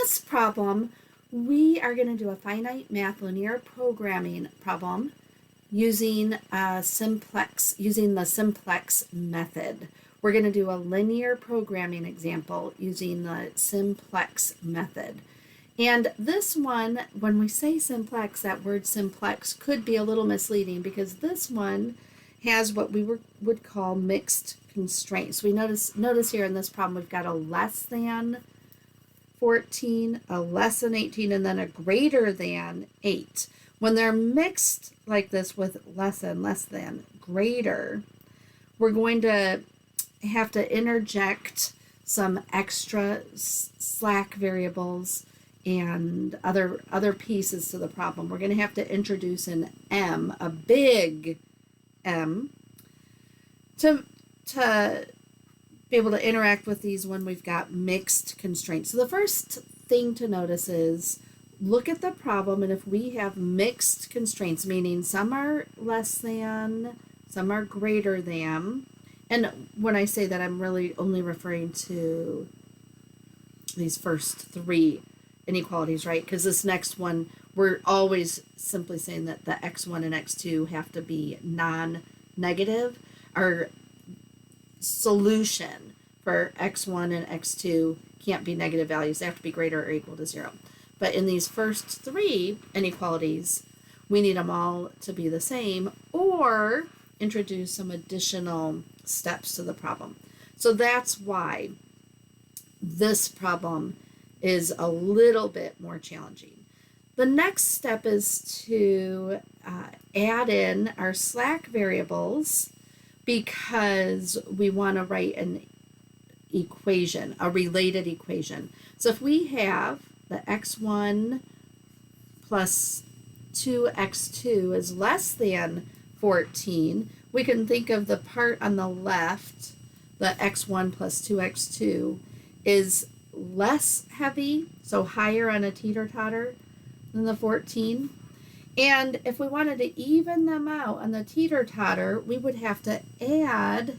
this problem, we are going to do a finite math linear programming problem using the simplex method. We're going to do a linear programming example using the simplex method. And this one, when we say simplex, that word simplex could be a little misleading because this one has what we would call mixed constraints. We notice here in this problem we've got a less than 14, a less than 18, and then a greater than 8. When they're mixed like this with less than, greater, we're going to have to interject some extra slack variables and other pieces to the problem. We're going to have to introduce an M, a big M, to be able to interact with these when we've got mixed constraints. So the first thing to notice is look at the problem, and if we have mixed constraints, meaning some are less than, some are greater than, and when I say that, I'm really only referring to these first three inequalities, right? Because this next one, we're always simply saying that the x1 and x2 have to be non-negative. Our solution for x1 and x2 can't be negative values. They have to be greater or equal to 0. But in these first three inequalities, we need them all to be the same or introduce some additional steps to the problem. So that's why this problem is a little bit more challenging. The next step is to add in our slack variables because we want to write an equation, a related equation. So if we have the x1 plus 2x2 is less than 14, we can think of the part on the left, the x1 plus 2x2, is less heavy, so higher on a teeter-totter than the 14. And if we wanted to even them out on the teeter-totter, we would have to add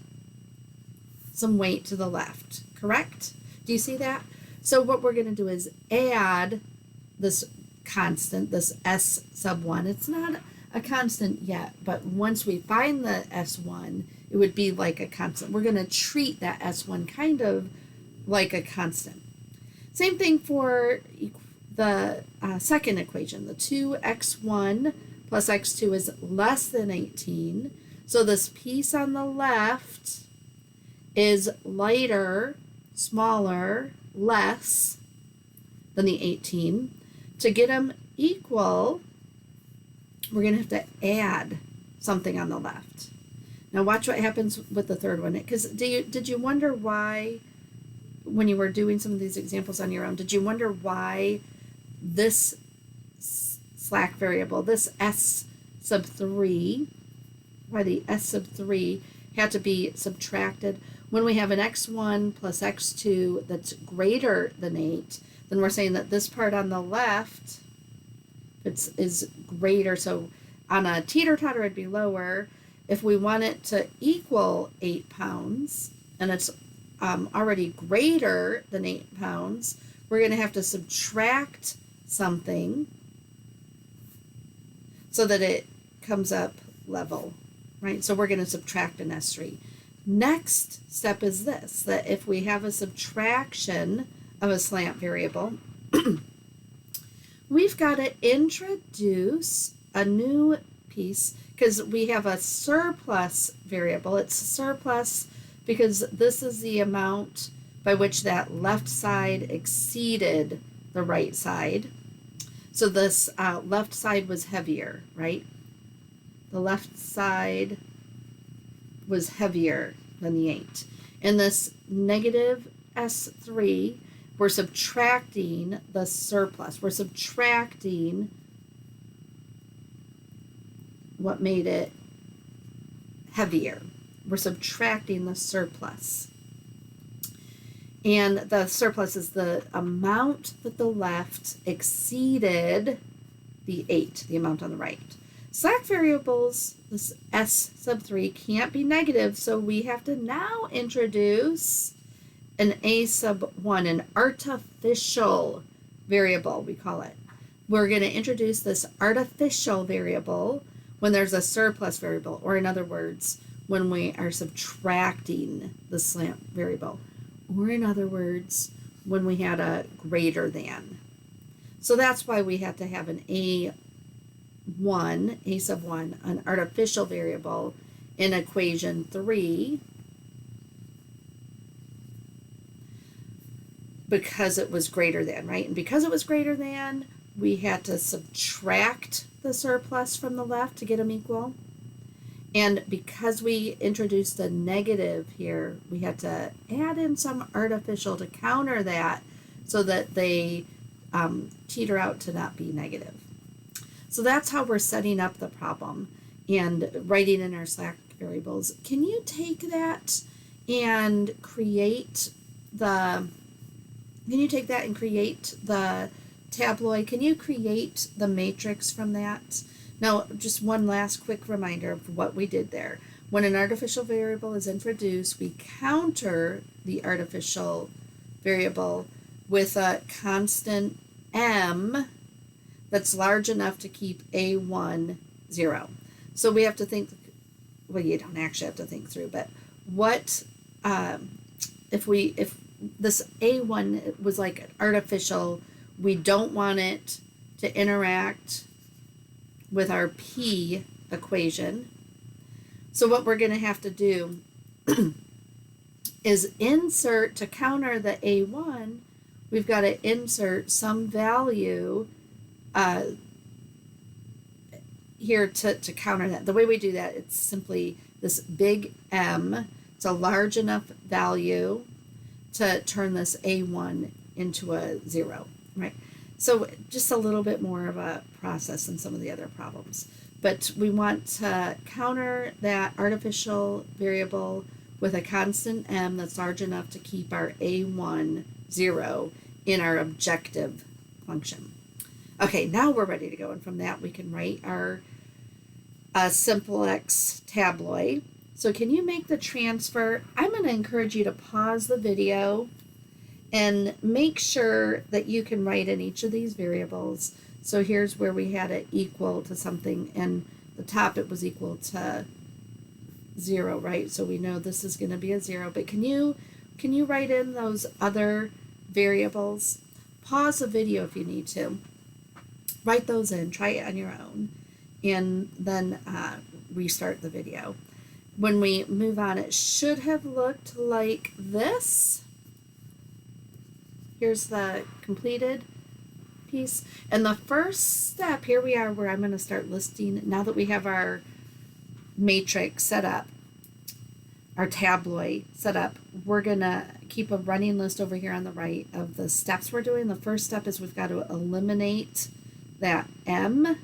some weight to the left, correct? Do you see that? So what we're going to do is add this constant, this s sub 1. It's not a constant yet, but once we find the s1, it would be like a constant. We're going to treat that s1 kind of like a constant. Same thing for the second equation. The 2x1 plus x2 is less than 18. So this piece on the left is lighter, smaller, less than the 18. To get them equal, we're going to have to add something on the left. Now watch what happens with the third one. Because did you wonder why, when you were doing some of these examples on your own, did you wonder why this slack variable, this s sub 3, why the s sub 3 had to be subtracted? When we have an x1 plus x2 that's greater than 8, then we're saying that this part on the left is greater. So on a teeter-totter, it'd be lower. If we want it to equal 8 pounds, and it's already greater than 8 pounds, we're going to have to subtract something so that it comes up level, right? So we're going to subtract an S3. Next step is this, that if we have a subtraction of a slant variable, we've got to introduce a new piece because we have a surplus variable. It's surplus because this is the amount by which that left side exceeded the right side. So this left side was heavier, right? The left side was heavier than the 8. In this negative S3, we're subtracting the surplus. We're subtracting what made it heavier. We're subtracting the surplus. And the surplus is the amount that the left exceeded the 8, the amount on the right. Slack variables, this s sub 3, can't be negative, so we have to now introduce an a sub 1, an artificial variable, we call it. We're going to introduce this artificial variable when there's a surplus variable, or in other words, when we are subtracting the slant variable, or in other words, when we had a greater than. So that's why we have to have an a sub 1, an artificial variable in equation 3, because it was greater than, right? And because it was greater than, we had to subtract the surplus from the left to get them equal. And because we introduced a negative here, we had to add in some artificial to counter that so that they teeter out to not be negative. So that's how we're setting up the problem and writing in our slack variables. Can you take that and create the tabloid? Can you create the matrix from that? Now, just one last quick reminder of what we did there. When an artificial variable is introduced, we counter the artificial variable with a constant m that's large enough to keep a1 0. So we have to think, well, you don't actually have to think through, but what if this a1 was like artificial, we don't want it to interact with our p equation. So what we're going to have to do is insert, to counter the a1, we've got to insert some value here to counter that. The way we do that, it's simply this big M. It's a large enough value to turn this a1 into a 0, right? So just a little bit more of a process than some of the other problems. But we want to counter that artificial variable with a constant m that's large enough to keep our a1 0 in our objective function. Okay, now we're ready to go, and from that we can write our simplex tabloid. So can you make the transfer? I'm going to encourage you to pause the video and make sure that you can write in each of these variables. So here's where we had it equal to something, and the top it was equal to 0, right? So we know this is going to be a 0, but can you write in those other variables? Pause the video if you need to. Write those in, try it on your own, and then restart the video. When we move on, it should have looked like this. Here's the completed piece. And the first step, here we are where I'm going to start listing, now that we have our matrix set up, our tabloid set up, we're going to keep a running list over here on the right of the steps we're doing. The first step is we've got to eliminate that m,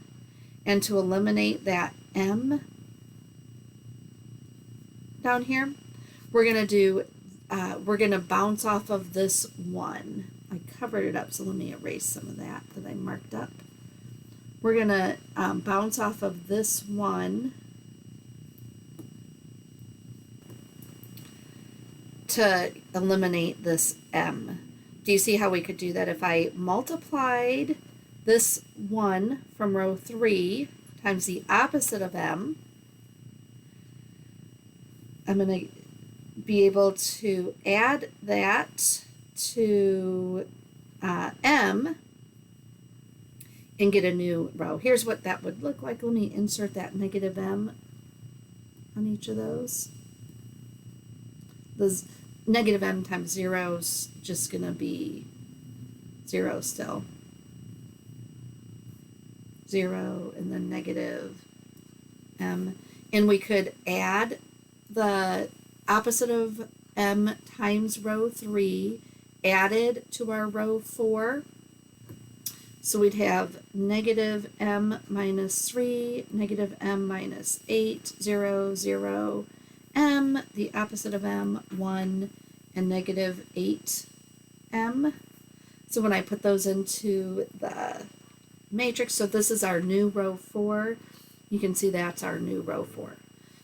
and to eliminate that m down here, we're going to do, we're going to bounce off of this 1. I covered it up, so let me erase some of that I marked up. We're going to bounce off of this 1 to eliminate this m. Do you see how we could do that? If I multiplied this 1 from row 3 times the opposite of m, I'm going to be able to add that to m and get a new row. Here's what that would look like. Let me insert that negative m on each of those. This negative m times 0 is just going to be 0 still. 0 and then negative m. And we could add the opposite of m times row 3 added to our row 4. So we'd have negative m minus 3, negative m minus 8, 0, 0, m, the opposite of m, 1, and negative 8m. So when I put those into the matrix, so this is our new row 4, you can see that's our new row 4.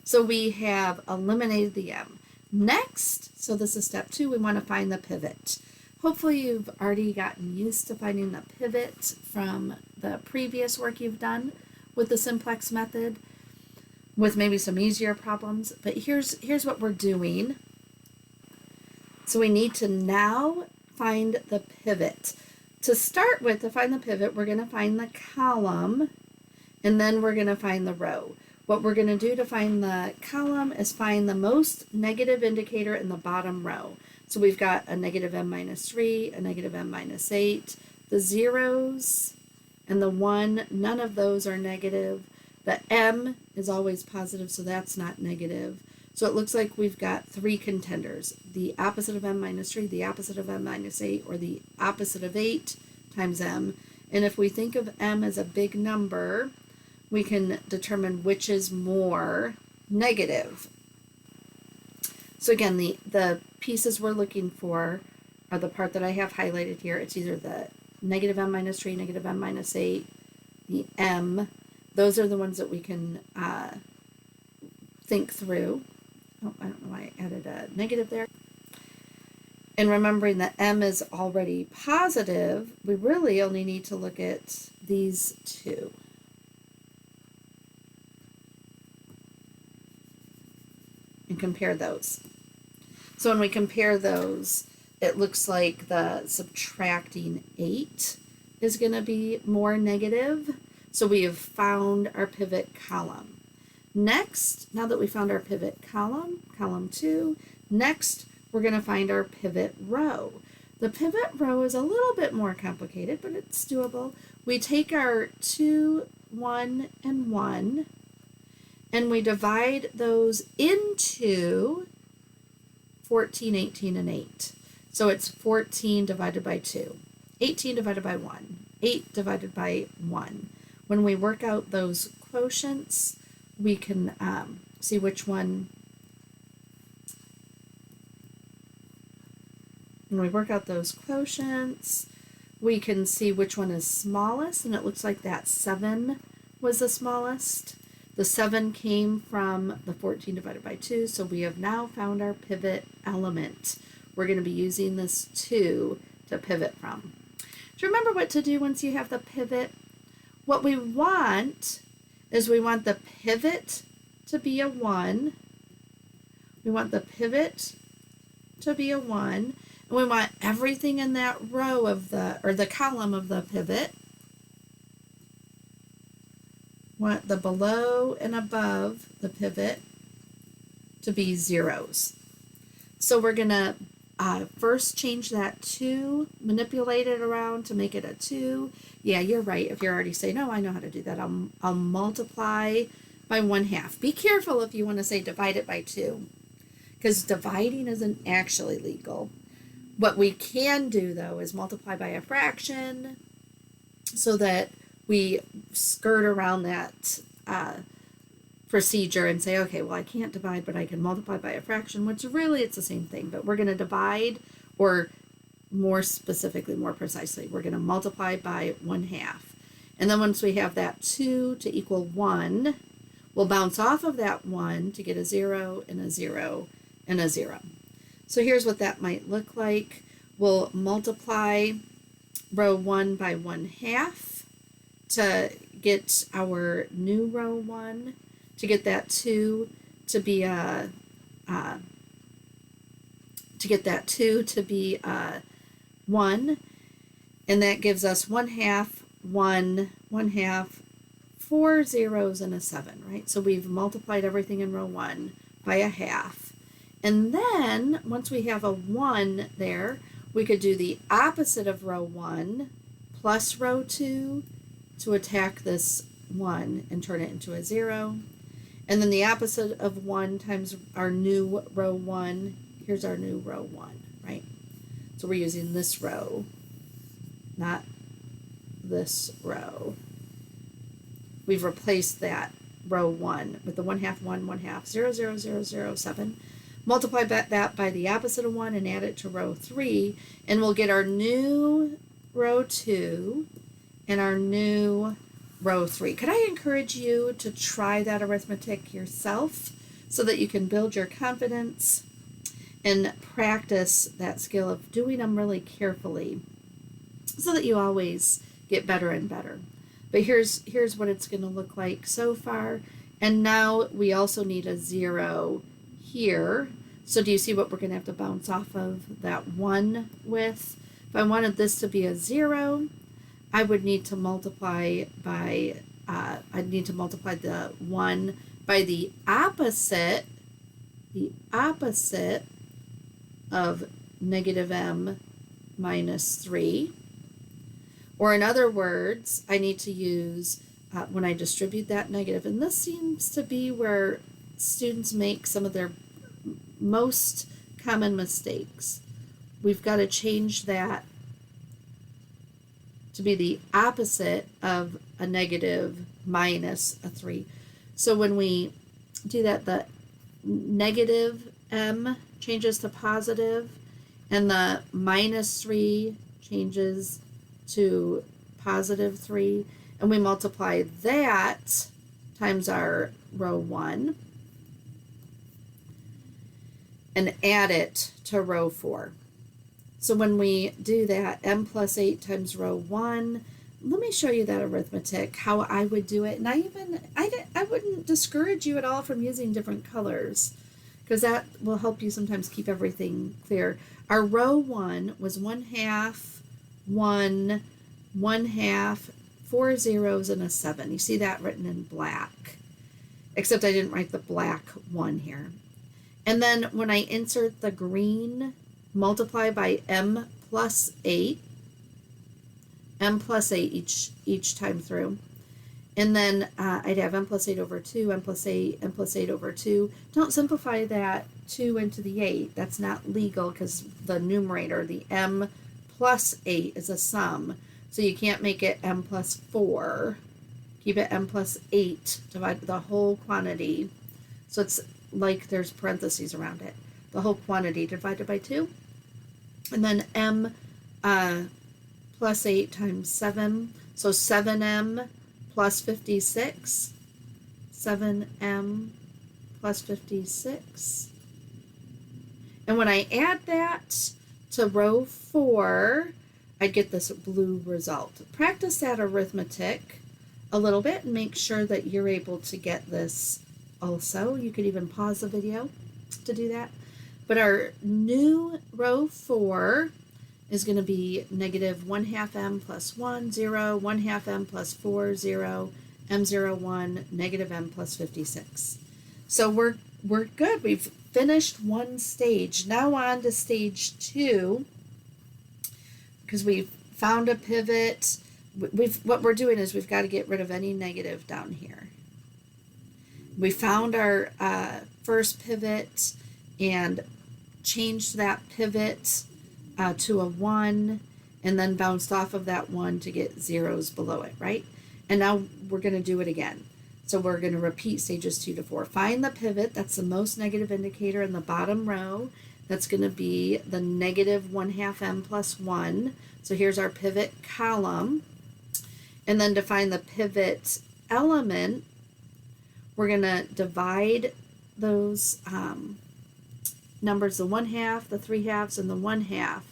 So we have eliminated the m. Next, so this is step 2, we want to find the pivot. Hopefully you've already gotten used to finding the pivot from the previous work you've done with the simplex method, with maybe some easier problems. But here's what we're doing. So we need to now find the pivot. To start with, to find the pivot, we're going to find the column, and then we're going to find the row. What we're going to do to find the column is find the most negative indicator in the bottom row. So we've got a negative m minus 3, a negative m minus 8, the zeros, and the 1, none of those are negative. The m is always positive, so that's not negative. So it looks like we've got 3 contenders: the opposite of m minus 3, the opposite of m minus 8, or the opposite of 8 times m. And if we think of m as a big number, we can determine which is more negative. So again, the pieces we're looking for are the part that I have highlighted here. It's either the negative m minus 3, negative m minus 8, the m. Those are the ones that we can think through. Oh, I don't know why I added a negative there. And remembering that m is already positive, we really only need to look at these 2. And compare those. So when we compare those, it looks like the subtracting 8 is going to be more negative. So we have found our pivot column. Next, now that we found our pivot column, column 2, next we're going to find our pivot row. The pivot row is a little bit more complicated, but it's doable. We take our 2, 1, and 1, and we divide those into 14, 18, and 8. So it's 14 divided by 2, 18 divided by 1, 8 divided by 1. When we work out those quotients, we can see which one. When we work out those quotients, we can see which one is smallest, and it looks like that 7 was the smallest. The 7 came from the 14 divided by 2, so we have now found our pivot element. We're going to be using this 2 to pivot from. Do you remember what to do once you have the pivot? What we want is we want the pivot to be a 1. We want the pivot to be a 1. And we want everything in that row of the column of the pivot. Want the below and above the pivot to be zeros. So we're going to first change that 2, manipulate it around to make it a 2. Yeah, you're right. If you're already saying, no, I know how to do that, I'll multiply by 1/2. Be careful if you want to say divide it by 2, because dividing isn't actually legal. What we can do, though, is multiply by a fraction so that we skirt around that procedure and say, okay, well, I can't divide, but I can multiply by a fraction, which really it's the same thing, but we're going to divide, or more specifically, more precisely, we're going to multiply by 1/2. And then once we have that 2 to equal 1, we'll bounce off of that 1 to get a 0 and a 0 and a 0. So here's what that might look like. We'll multiply row 1 by 1/2 to get our new row 1, to get that 2 to be a 1, and that gives us 1/2, 1, 1/2, 4 zeros and a 7, right? So we've multiplied everything in row 1 by a 1/2. And then once we have a 1 there, we could do the opposite of row 1 plus row 2 to attack this 1 and turn it into a 0. And then the opposite of 1 times our new row 1. Here's our new row 1, right? So we're using this row, not this row. We've replaced that row 1 with the 1/2, 1, 1/2, 0, 0, 0, 0, 7. Multiply that by the opposite of 1 and add it to row 3, and we'll get our new row 2 and our new row 3. Could I encourage you to try that arithmetic yourself so that you can build your confidence? and practice that skill of doing them really carefully so that you always get better and better. But here's what it's going to look like so far. And now we also need a 0 here. So do you see what we're going to have to bounce off of that 1 with? If I wanted this to be a 0, I would need to multiply by, I'd need to multiply the 1 by the opposite of negative m minus 3. Or in other words, I need to use, when I distribute that negative, and this seems to be where students make some of their most common mistakes. We've got to change that to be the opposite of a negative minus a 3. So when we do that, the negative m changes to positive, and the minus 3 changes to positive 3, and we multiply that times our row 1 and add it to row 4. So when we do that, m plus 8 times row 1, let me show you that arithmetic, how I would do it. And I wouldn't discourage you at all from using different colors, because that will help you sometimes keep everything clear. Our row 1 was 1/2, 1, 1/2, 4 zeros, and a 7. You see that written in black, except I didn't write the black 1 here. And then when I insert the green, multiply by m plus 8 each time through. And then I'd have m plus 8 over 2, m plus 8, m plus 8 over 2. Don't simplify that 2 into the 8. That's not legal because the numerator, the m plus 8, is a sum. So you can't make it m plus 4. Keep it m plus 8. Divide the whole quantity. So it's like there's parentheses around it. The whole quantity divided by 2. And then m plus 8 times 7. So 7m plus 56. 7m plus 56. And when I add that to row 4, I'd get this blue result. Practice that arithmetic a little bit and make sure that you're able to get this also. You could even pause the video to do that. But our new row 4 is going to be negative 1/2 m plus 1, 0, 1/2 m plus 4, 0, m0, 1, negative m plus 56. So we're good. We've finished one stage. Now on to stage 2, because we've found a pivot. What we're doing is we've got to get rid of any negative down here. We found our first pivot and changed that pivot to a 1, and then bounced off of that 1 to get zeros below it, right? And now we're going to do it again. So we're going to repeat stages 2 to 4. Find the pivot. That's the most negative indicator in the bottom row. That's going to be the negative 1/2 m plus 1. So here's our pivot column. And then to find the pivot element, we're going to divide those numbers, the 1/2, the 3/2, and the 1/2.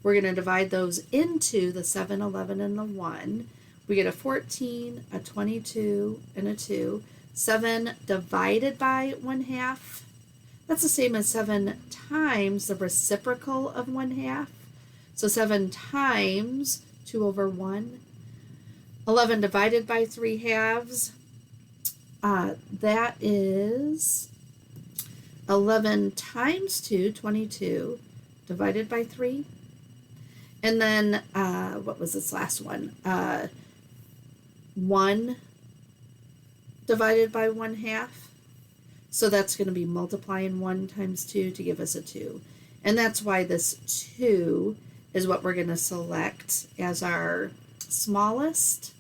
We're going to divide those into the 7, 11, and the 1. We get a 14, a 22, and a 2. 7 divided by 1/2. That's the same as 7 times the reciprocal of 1/2. So 7 times 2 over 1. 11 divided by 3/2. That is 11 times 2, 22, divided by 3. And then, what was this last one? 1 divided by 1/2. So that's going to be multiplying 1 times 2 to give us a 2. And that's why this 2 is what we're going to select as our smallest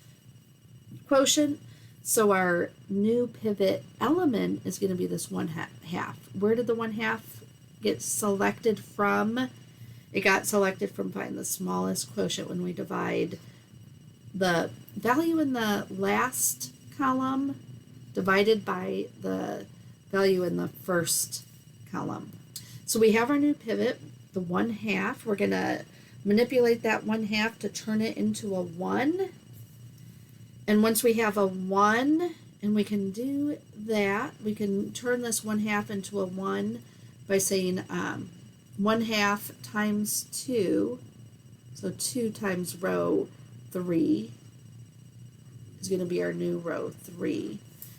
quotient. So our new pivot element is going to be this 1/2. Where did the 1/2 get selected from? It got selected from finding the smallest quotient when we divide the value in the last column divided by the value in the first column. So we have our new pivot, the 1/2. We're going to manipulate that 1/2 to turn it into a 1. And once we have a 1, and we can do that, we can turn this 1/2 into a 1 by saying 1/2 times 2, so 2 times row 3 is going to be our new row 3.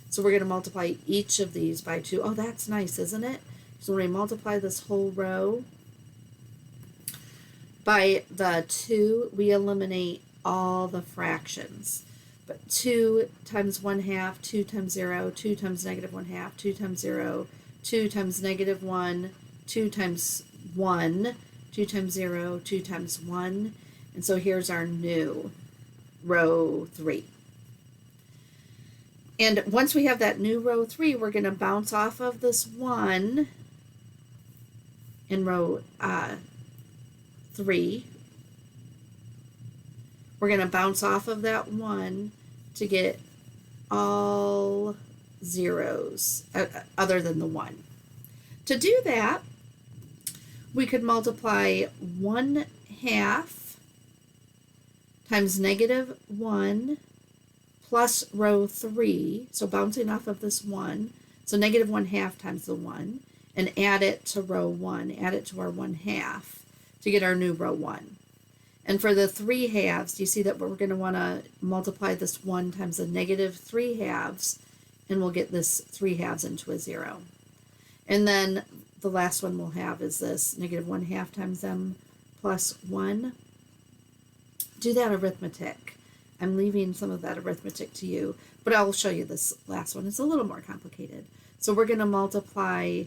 So we're going to multiply each of these by 2. Oh, that's nice, isn't it? So when we multiply this whole row by the 2, we eliminate all the fractions. But 2 times 1/2, 2 times 0, 2 times negative 1/2, 2 times 0, 2 times negative 1, 2 times 1, 2 times 0, 2 times 1. And so here's our new row 3. And once we have that new row 3, we're going to bounce off of this 1 in row 3. We're going to bounce off of that 1 to get all zeros other than the 1. To do that, we could multiply 1/2 times negative 1 plus row 3, so bouncing off of this 1, so negative 1/2 times the 1, and add it to row 1, add it to our 1/2 to get our new row 1. And for the 3/2, you see that we're going to want to multiply this 1 times the negative 3/2, and we'll get this 3/2 into a 0. And then the last one we'll have is this negative 1/2 times m plus 1. Do that arithmetic. I'm leaving some of that arithmetic to you, but I'll show you this last one. It's a little more complicated. So we're going to multiply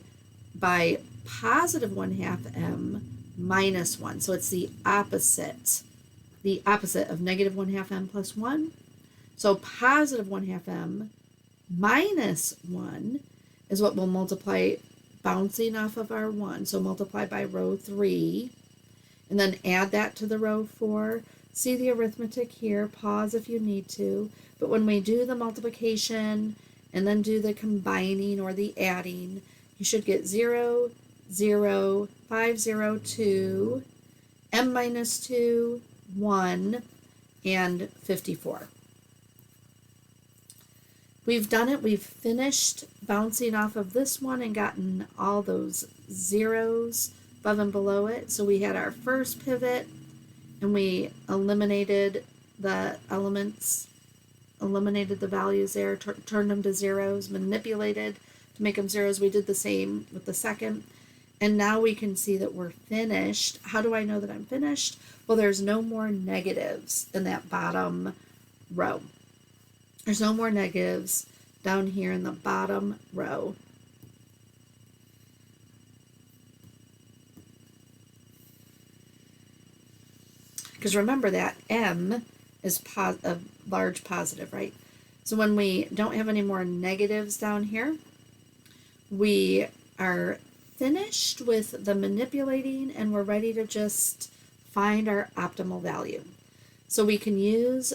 by positive 1/2 m minus 1. So it's the opposite of negative 1/2 m plus 1. So positive 1/2 m minus 1 is what we'll multiply bouncing off of our 1. So multiply by row 3, and then add that to the row 4. See the arithmetic here, pause if you need to, but when we do the multiplication and then do the combining or the adding, you should get 0, 0, 5, 0, 2, m minus 2, 1, and 54. We've done it. We've finished bouncing off of this one and gotten all those zeros above and below it. So we had our first pivot, and we eliminated the elements, eliminated the values there, turned them to zeros, manipulated to make them zeros. We did the same with the second. And now we can see that we're finished. How do I know that I'm finished? Well, there's no more negatives in that bottom row. There's no more negatives down here in the bottom row. Because remember that m is a large positive, right? So when we don't have any more negatives down here, we are finished with the manipulating, and we're ready to just find our optimal value. So we can use,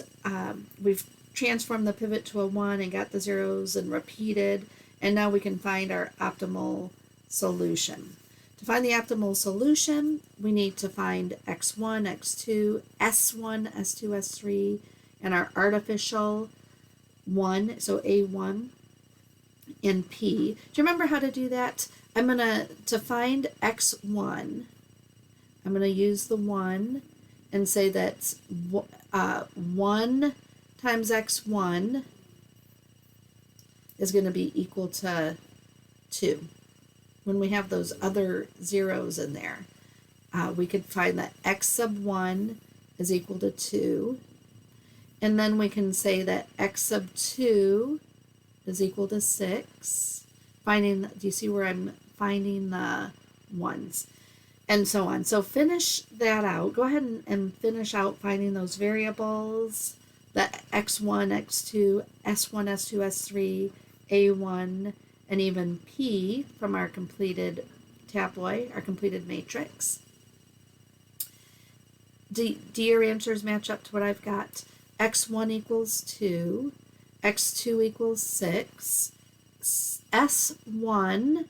we've transformed the pivot to a 1 and got the zeros and repeated, and now we can find our optimal solution. To find the optimal solution, we need to find x1, x2, s1, s2, s3, and our artificial 1, so a1, and p. Do you remember how to do that? I'm going to find x1, I'm going to use the 1 and say that 1 times x1 is going to be equal to 2. When we have those other zeros in there, we could find that x sub 1 is equal to 2. And then we can say that x sub 2 is equal to 6. Do you see where I'm finding the ones? And so on. So finish that out. Go ahead and finish out finding those variables, the x1, x2, s1, s2, s3, a1, and even p from our completed tableau, our completed matrix. Do your answers match up to what I've got? X1 equals 2, x2 equals 6, S1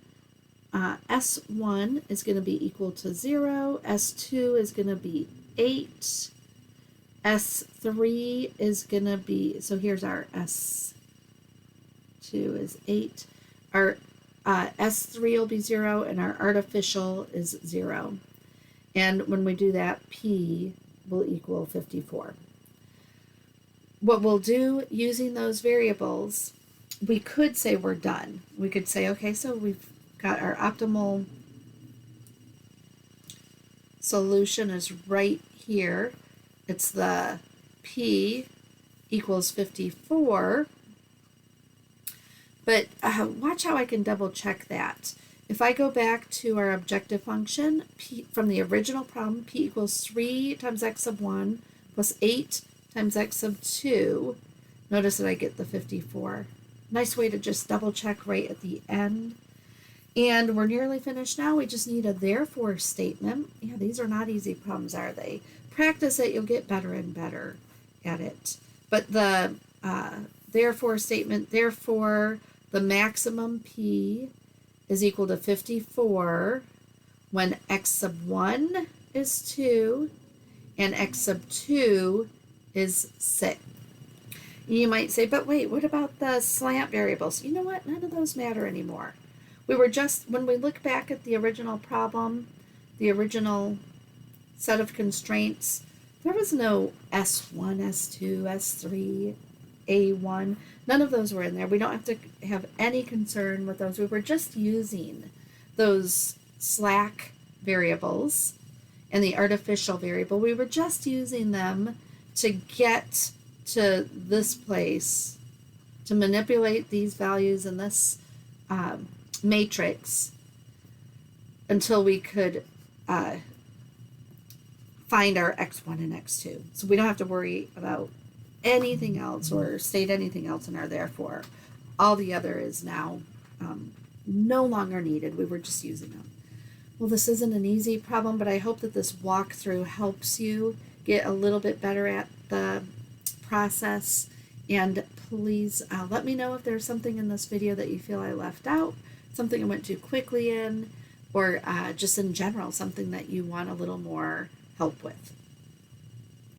S1 is going to be equal to 0, S2 is going to be 8, S3 is going to be, so here's our S2 is 8, our S3 will be 0, and our artificial is 0. And when we do that, P will equal 54. What we'll do using those variables, we could say we're done. We could say, okay, so we've got our optimal solution is right here. It's the P equals 54. But watch how I can double check that. If I go back to our objective function, P, from the original problem, P equals 3 times x sub 1 plus 8 times x sub 2, notice that I get the 54. Nice way to just double check right at the end. And we're nearly finished now. We just need a therefore statement. Yeah, these are not easy problems, are they? Practice it, you'll get better and better at it. But the therefore statement, therefore the maximum P is equal to 54 when x sub 1 is 2 and x sub 2 is 6. You might say, but wait, what about the slant variables? You know what? None of those matter anymore. We were just, when we look back at the original problem, the original set of constraints, there was no S1, S2, S3, A1. None of those were in there. We don't have to have any concern with those. We were just using those slack variables and the artificial variable. We were just using them to get to this place, to manipulate these values in this matrix until we could find our x1 and x2. So we don't have to worry about anything else or state anything else in our therefore. All the other is now no longer needed. We were just using them. Well, this isn't an easy problem, but I hope that this walkthrough helps you get a little bit better at the process. And please let me know if there's something in this video that you feel I left out, something I went too quickly in, or just in general, something that you want a little more help with.